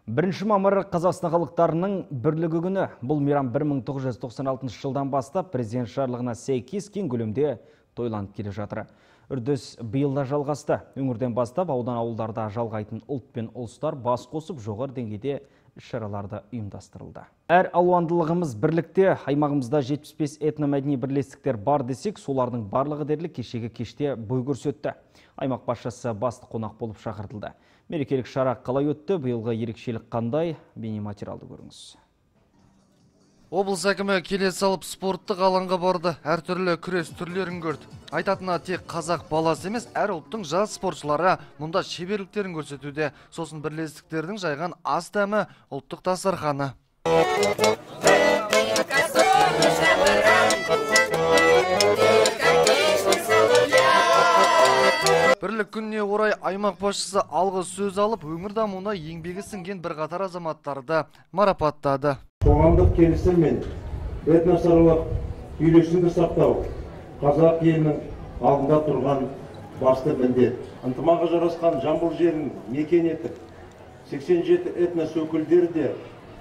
1 мамыр Қазақстан халықтарының бірлігі күні. Бұл мейрам 1996 жылдан бастап президент жарлығына сәйкес кең көлемде тойланып келе жатыр. Үрдіс биылда жалғасты. Өңірден бастап ауылдарда жалғайтын ұлт пен ұлыстар бас қосып жоғары деңгейде іс-шараларды ұйымдастырылды. Әр алуандылығымыз бірлікте, аймағымызда 75 этномәдени бірлестіктер бар десек, солардың барлығы дерлік кешегі кеште бой көрсетті. Аймақ басшысы басты қонақ болып шақыртылды. Мерекелік шара қалай өтті, биылғы ерекшелік қандай? Бейнематериалды көріңіз. Облыс әкімі келе салып спорттық алаңға барды, әртүрлі күрес түрлерін көрді. Айтатыны тек қазақ баласы емес, әр ұлттың жас спортшылары мұнда шеберліктерін көрсетуде. Сосын бірлестіктердің жайған ас дәмі ұлттық дастарханы. Бірлік күніне орай аймақ басшысы алғы сөз алып, өңір дамуына еңбегі сіңген бірқатар азаматтарды марапаттады. Қоғамдық келісім мен этносаралық үйлесімді сақтау қазақ елінің алдында тұрған басты міндет. Ынтымағы жарасқан Жамбыл жерін мекен етіп, 87 этнос өкілдері де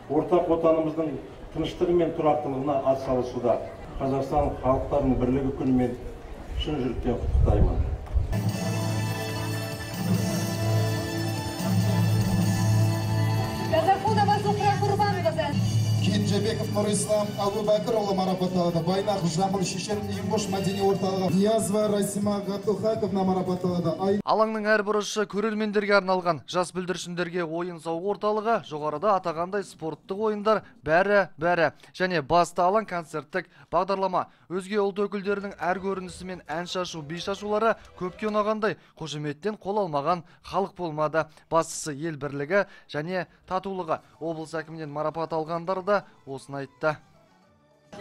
ортақ отанымыздың тыныштығы мен тұрақтылығына атсалысуда. Қазақстан халықтарының бірлігі күнімен шын жүректен құттықтаймын. Кенжебеков Нұрислам Әбубәкірұлы марапатталды. Байнақов Жамбыл Шешен Ингош мәдени орталығы. Ниязова Расима Гатухаковна марапатталды. Алаңның әр бұрышы көрермендерге арналған. Жас бүлдіршіндерге ойын сауық орталығы, жоғарыда атағандай спорттық ойындар бәрі. Және басты алаң концерттік бағдарлама. Өзге ұлт өкілдерінің әр көрінісі мен ән шашу, би шашулары көпке ұнағандай. Қошеметтен қол алмаған халық болмады. Бастысы ел бірлігі және татулығы. Облыс әкімінен марапат алғандар да осыны айтты.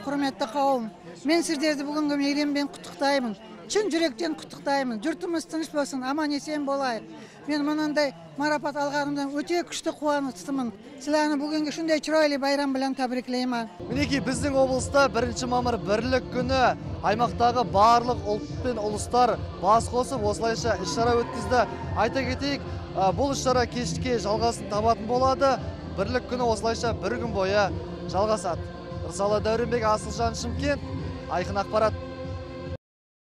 Құрметті қауым, мен сіздерді бүгінгі мейраммен құттықтаймын. Шын жүректен құттықтаймын. Жұртымыз тыныш болсын, аман есен болайық. Мен мынандай марапат алғанымдан өте күшті қуаныштымын. Сіздерді бүгінгі шындай чырайлы байрам білен тәбриклеймін. Мінекей біздің облыста 1 мамыр бірлік күні. Аймақтағы барлық ұлт пен ұлыстар бас қосып, осылайша іс-шара өткізді. Айта кетейік, бұл іс-шара кешке жалғасын табатын болады. Бірлік күні осылайша бір күн бойы жалғасады. Ырсалы Дәуренбек, Асылжан Шымкент, Айқын ақпарат.